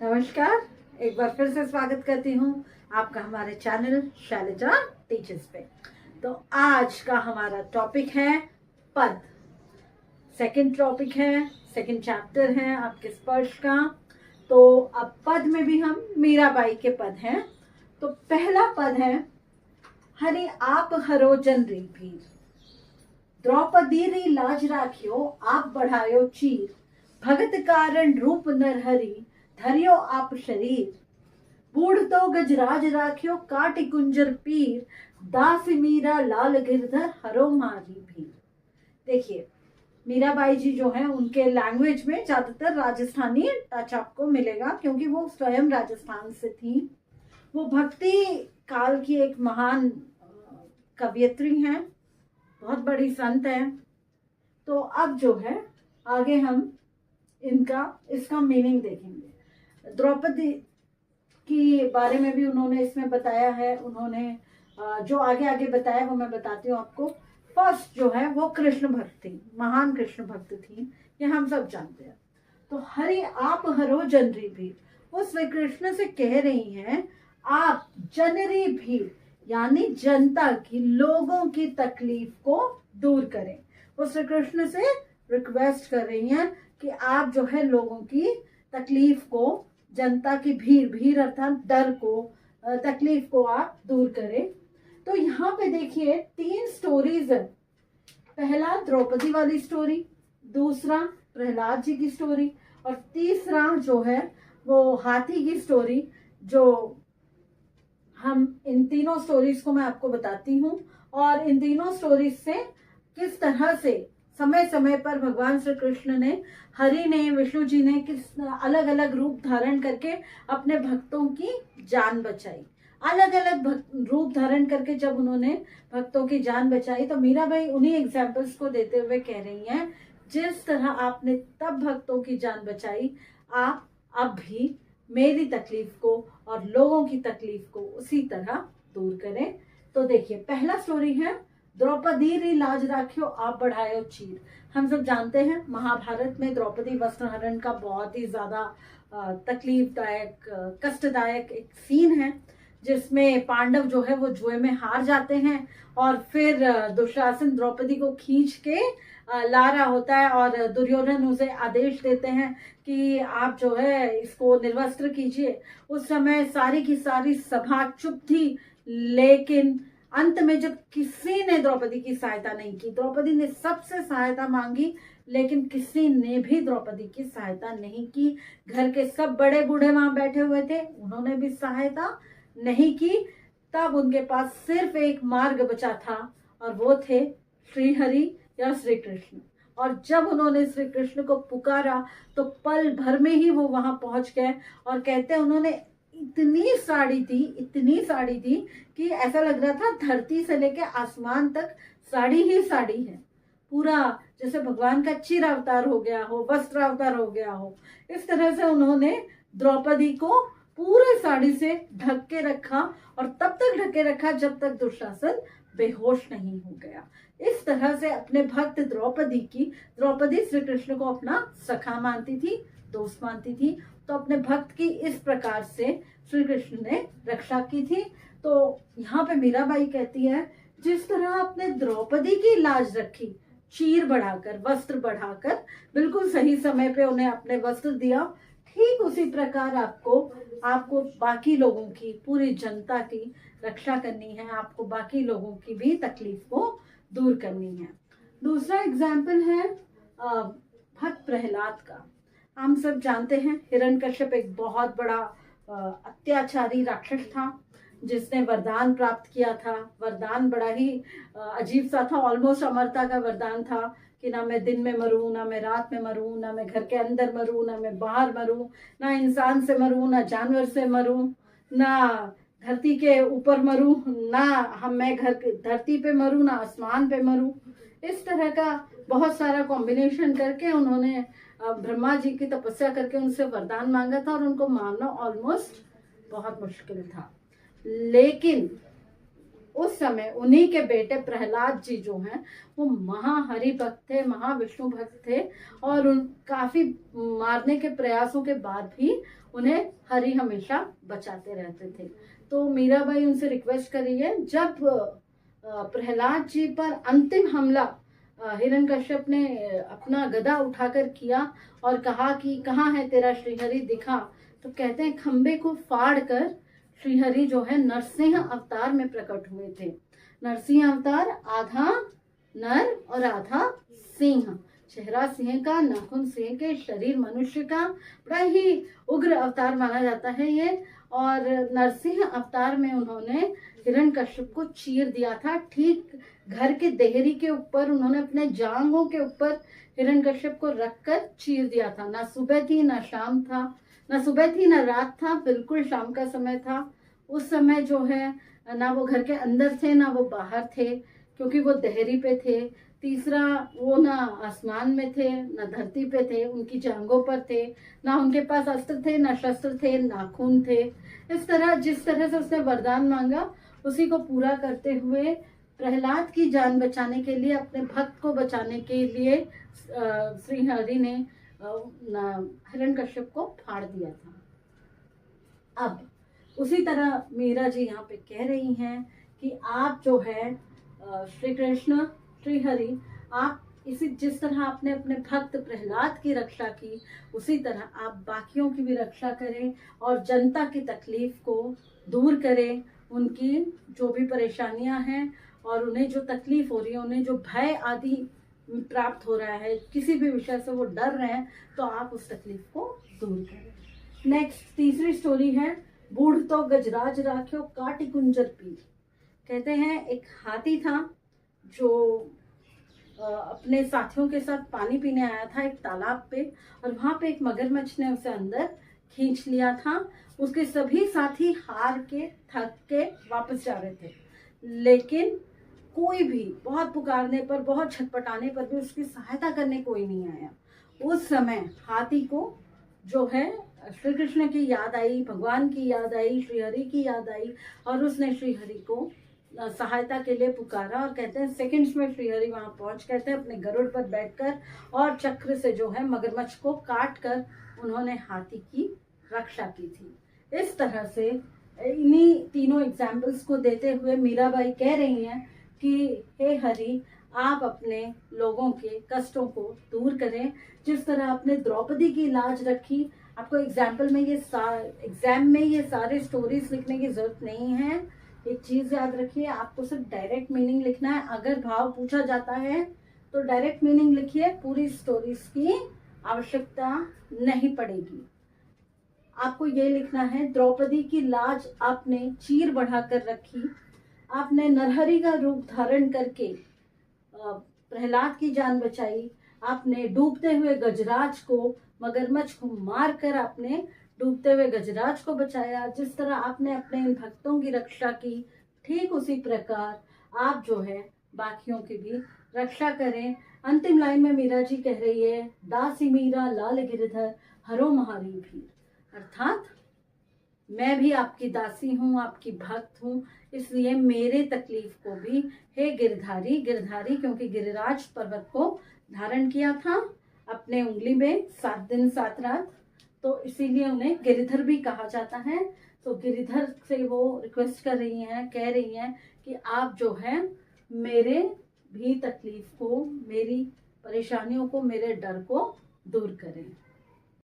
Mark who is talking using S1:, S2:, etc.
S1: नमस्कार। एक बार फिर से स्वागत करती हूँ आपका हमारे चैनल शैलजा टीचर्स पे। तो आज का हमारा टॉपिक है पद। सेकंड टॉपिक है, सेकंड चैप्टर है आपके स्पर्श का। तो अब पद में भी हम मीराबाई के पद हैं। तो पहला पद है, हरि आप हरो जन री भीर, द्रौपदी री लाज राखियो आप बढ़ायो चीर, भगत कारण रूप नरहरि धरियो आप शरीर, बूढ़ तो गजराज राखियो काटि कुंजर पीर, दास मीरा लाल गिरधर हरो मारी भीर। देखिए, मीराबाई जी जो है उनके लैंग्वेज में ज्यादातर राजस्थानी टच आपको मिलेगा, क्योंकि वो स्वयं राजस्थान से थी। वो भक्ति काल की एक महान कवियत्री हैं, बहुत बड़ी संत है। तो अब जो है आगे हम इसका मीनिंग देखेंगे। द्रौपदी के बारे में भी उन्होंने इसमें बताया है। उन्होंने जो आगे आगे बताया वो मैं बताती हूँ आपको। फर्स्ट जो है वो कृष्ण भक्त थी, महान कृष्ण भक्त थी, ये हम सब जानते हैं। तो हरि आप हरो जनरी भीड़, वो श्री कृष्ण से कह रही हैं आप जनरी भीड़ यानी जनता की, लोगों की तकलीफ को दूर करें। वो श्री कृष्ण से रिक्वेस्ट कर रही हैं कि आप जो है लोगों की तकलीफ को, जनता की भीड़ अर्थात डर को, तकलीफ को आप दूर करें। तो यहाँ पे देखिए 3 स्टोरीज है। पहला द्रौपदी वाली स्टोरी, दूसरा प्रहलाद जी की स्टोरी, और तीसरा जो है वो हाथी की स्टोरी। जो हम इन तीनों स्टोरीज को मैं आपको बताती हूँ, और इन तीनों स्टोरीज से किस तरह से समय समय पर भगवान श्री कृष्ण ने, हरि ने, विष्णु जी ने किस अलग अलग रूप धारण करके अपने भक्तों की जान बचाई। अलग अलग रूप धारण करके जब उन्होंने भक्तों की जान बचाई, तो मीराबाई उन्हीं एग्जाम्पल्स को देते हुए कह रही हैं, जिस तरह आपने तब भक्तों की जान बचाई, आप अब भी मेरी तकलीफ को और लोगों की तकलीफ को उसी तरह दूर करें। तो देखिए, पहला स्टोरी है, द्रौपदी री लाज राखियो आप बढ़ायो चीर। हम सब जानते हैं महाभारत में द्रौपदी वस्त्रहरण का बहुत ही ज्यादा तकलीफदायक, कष्टदायक एक सीन है, जिसमें पांडव जो है वो जुए में हार जाते हैं, और फिर दुशासन द्रौपदी को खींच के ला रहा होता है, और दुर्योधन उसे आदेश देते हैं कि आप जो है इसको निर्वस्त्र कीजिए। उस समय सारी की सारी सभा चुप थी, लेकिन अंत में जब किसी ने द्रौपदी की सहायता नहीं की, द्रौपदी ने सबसे सहायता मांगी, लेकिन किसी ने भी द्रौपदी की सहायता नहीं की। घर के सब बड़े बूढ़े वहां बैठे हुए थे, उन्होंने भी सहायता नहीं की। तब उनके पास सिर्फ एक मार्ग बचा था, और वो थे श्री हरि या श्री कृष्ण। और जब उन्होंने श्री कृष्ण को पुकारा तो पल भर में ही वो वहां पहुंच गए। और कहते हैं उन्होंने इतनी साड़ी थी कि ऐसा लग रहा था धरती से लेके आसमान तक साड़ी ही साड़ी है। पूरा जैसे भगवान का चिर अवतार हो गया हो, वस्त्र अवतार हो गया हो, इस तरह से उन्होंने द्रौपदी को पूरे साड़ी से ढक के रखा, और तब तक ढके रखा जब तक दुशासन बेहोश नहीं हो गया। इस तरह से अपने भक्त द्रौपदी श्री कृष्ण को अपना सखा मानती थी, दोस्त मानती थी। तो अपने भक्त की इस प्रकार से श्री कृष्ण ने रक्षा की थी। तो यहाँ पे मीराबाई कहती है, जिस तरह आपने द्रौपदी की लाज रखी, चीर बढ़ाकर, वस्त्र बढ़ाकर, बिल्कुल सही समय पे उन्हें अपने वस्त्र दिया, ठीक उसी प्रकार आपको बाकी लोगों की, पूरी जनता की रक्षा करनी है। आपको बाकी लोगों की भी तकलीफ को दूर करनी है। दूसरा एग्जाम्पल है भक्त प्रहलाद का। हम सब जानते हैं हिरण्यकश्यप एक बहुत बड़ा अत्याचारी राक्षस था, जिसने वरदान प्राप्त किया था। वरदान बड़ा ही अजीब सा था, ऑलमोस्ट अमरता का वरदान था कि ना मैं दिन में मरूं, ना मैं रात में मरूं, ना मैं घर के अंदर मरूं, ना मैं बाहर मरूं, ना इंसान से मरूं, ना जानवर से मरूं, ना धरती के ऊपर मरूं, मैं धरती पे मरूं, ना आसमान पे मरूं। इस तरह का बहुत सारा कॉम्बिनेशन करके उन्होंने ब्रह्मा जी की तपस्या करके उनसे वरदान मांगा था, और उनको मारना ऑलमोस्ट बहुत मुश्किल था। लेकिन उस समय उन्हीं के बेटे प्रहलाद जी जो हैं वो महाहरि भक्त थे, महाविष्णु भक्त थे, और उन काफी मारने के प्रयासों के बाद भी उन्हें हरि हमेशा बचाते रहते थे। तो मीराबाई उनसे रिक्वेस्ट कर रही है, जब प्रहलाद जी पर अंतिम हमला हिरण्यकश्यप ने अपना गदा उठाकर किया और कहा कि कहाँ है तेरा श्रीहरि, दिखा, तो कहते हैं खंबे को फाड़ कर श्रीहरि जो है नरसिंह अवतार में प्रकट हुए थे। नरसिंह अवतार आधा नर और आधा सिंह, चेहरा सिंह का, नाखून सिंह के, शरीर मनुष्य का, बड़ा ही उग्र अवतार माना जाता है ये। और नरसिंह अवतार में उन्होंने हिरण्यकश्यप को चीर दिया था। ठीक घर के देहरी के ऊपर उन्होंने अपने जांघों के ऊपर हिरण्यकश्यप को रखकर चीर दिया था। ना सुबह थी ना शाम था, ना सुबह थी ना रात था, बिल्कुल शाम का समय था। उस समय जो है ना वो घर के अंदर थे ना वो बाहर थे, क्योंकि वो देहरी पे थे। तीसरा, वो ना आसमान में थे ना धरती पे थे, उनकी जांघों पर थे, ना उनके पास अस्त्र थे ना शस्त्र थे, नाखून थे। इस तरह जिस तरह से उसने वरदान मांगा उसी को पूरा करते हुए प्रहलाद की जान बचाने के लिए, अपने भक्त को बचाने के लिए श्री हरि ने हिरण्यकश्यप को फाड़ दिया था। अब उसी तरह मीरा जी यहाँ पे कह रही हैं कि आप जो है श्री कृष्ण श्री हरि, आप इसी जिस तरह आपने अपने भक्त प्रहलाद की रक्षा की उसी तरह आप बाकियों की भी रक्षा करें और जनता की तकलीफ को दूर करें, उनकी जो भी परेशानियां हैं और उन्हें जो तकलीफ हो रही है, उन्हें जो भय आदि प्राप्त हो रहा है, किसी भी विषय से वो डर रहे हैं, तो आप उस तकलीफ को दूर करें। नेक्स्ट तीसरी स्टोरी है, बूढ़ तो गजराज राख्यो काटी कुंजर पी। कहते हैं एक हाथी था जो अपने साथियों के साथ पानी पीने आया था एक तालाब पे, और वहां पे एक मगरमच्छ ने उसे अंदर खींच लिया था। उसके सभी साथी हार के थक के वापस जा रहे थे, लेकिन कोई भी बहुत पुकारने पर, बहुत छटपटाने पर भी उसकी सहायता करने कोई नहीं आया। उस समय हाथी को जो है श्री कृष्ण की याद आई, भगवान की याद आई, श्रीहरि की याद आई, और उसने श्रीहरि को सहायता के लिए पुकारा। और कहते हैं सेकंड्स में श्रीहरि वहां पहुंच, कहते हैं अपने गरुड़ पर बैठकर और चक्र से जो है मगरमच्छ को काट कर उन्होंने हाथी की रक्षा की थी। इस तरह से इन्हीं तीनों एग्जाम्पल्स को देते हुए मीराबाई कह रही हैं कि हे हरि, आप अपने लोगों के कष्टों को दूर करें। जिस तरह आपने द्रौपदी की लाज रखी, आपको एग्जाम में ये सारे स्टोरीज लिखने की जरूरत नहीं है। एक चीज याद रखिए, आपको सिर्फ डायरेक्ट मीनिंग लिखना है। अगर भाव पूछा जाता है तो डायरेक्ट मीनिंग लिखिए, पूरी स्टोरीज की आवश्यकता नहीं पड़ेगी। आपको ये लिखना है, द्रौपदी की लाज आपने चीर बढ़ाकर रखी, आपने नरहरि का रूप धारण करके प्रहलाद की जान बचाई, आपने डूबते हुए गजराज को, मगरमच्छ को मार कर आपने डूबते हुए गजराज को बचाया। जिस तरह आपने अपने इन भक्तों की रक्षा की, ठीक उसी प्रकार आप जो है बाकियों की भी रक्षा करें। अंतिम लाइन में मीरा जी कह रही है, दासी मीरा लाल गिरधर हरो महारी भी, अर्थात मैं भी आपकी दासी हूँ, आपकी भक्त हूँ, इसलिए मेरे तकलीफ को भी हे गिरधारी, गिरधारी क्योंकि गिरिराज पर्वत को धारण किया था अपने उंगली में 7 दिन 7 रात, तो इसीलिए उन्हें गिरिधर भी कहा जाता है। तो गिरिधर से वो रिक्वेस्ट कर रही हैं, कह रही हैं कि आप जो है मेरे भी तकलीफ को, मेरी परेशानियों को, मेरे डर को दूर करें।